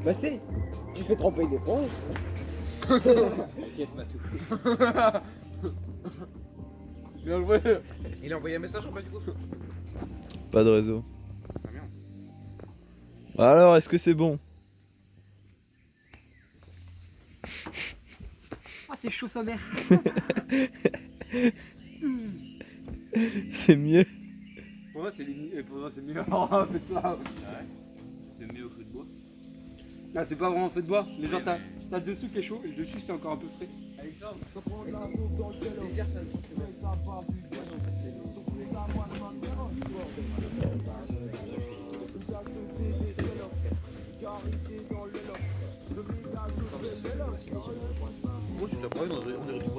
Bah c'est. J'ai fait tremper des franges. T'inquiète, Matou. Bien joué. Il a envoyé un message en bas du coup. Pas de réseau. Ah merde. Alors, est-ce que c'est bon? Ah, c'est chaud sa mère. C'est mieux. Pour moi, c'est mieux. En fait, ça. C'est mieux au feu de bois. Ah, c'est pas vraiment feu de bois. Mais genre, t'as le dessous qui est chaud et le dessus, c'est encore un peu frais. Alexandre, Gros, tu l'as pas eu, on dirait du